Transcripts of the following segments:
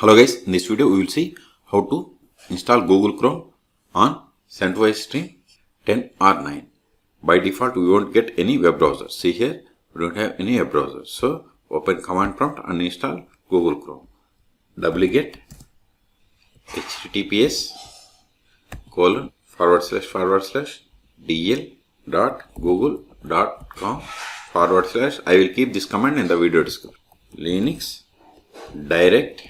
Hello guys, in this video we will see how to install Google Chrome on CentOS stream 10 or 9. By default we won't get any web browser. See here, we don't have any web browser. So open command prompt and install Google Chrome. wget https://dl.google.com/ I will keep this command in the video description. Linux direct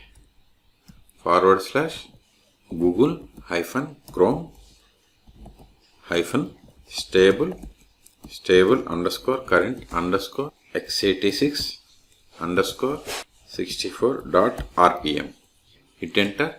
/google-stable/x86_64.rpm. Hit enter.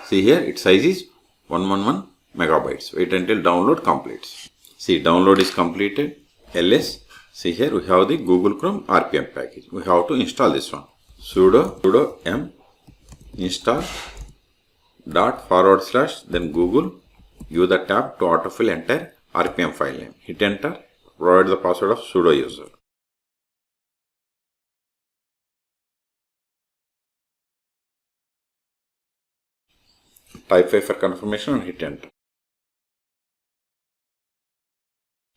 See here, its size is 111 megabytes. Wait until download completes. See, download is completed. ls. See here, we have the Google Chrome RPM package. We have to install this one. sudo m install then Google. Use the tab to autofill entire RPM file name. Hit enter. Provide the password of sudo user. Type 5 for confirmation and hit enter.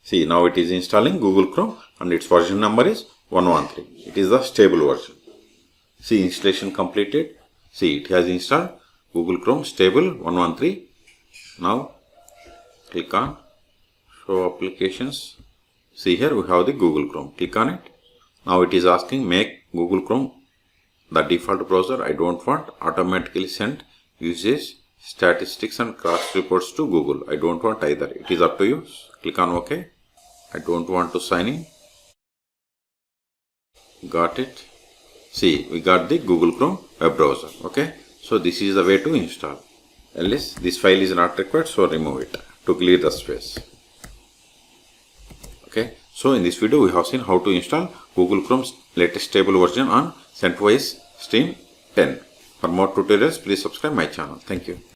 See, now it is installing Google Chrome and its version number is 113. It is the stable version. See, installation completed. See, it has installed Google Chrome stable 113. Now click on show applications. See here, we have the Google Chrome. Click on it. Now it is asking make Google Chrome the default browser. I don't want automatically send usage statistics and cross reports to Google. I don't want either. It is up to you. Click on OK. I don't want to sign in. Got it. See, we got the Google Chrome web browser. Okay. So this is the way to install. Else this file is not required, so remove it to clear the space. Okay. So in this video we have seen how to install Google Chrome's latest stable version on CentOS Stream 10. For more tutorials, please subscribe my channel. Thank you.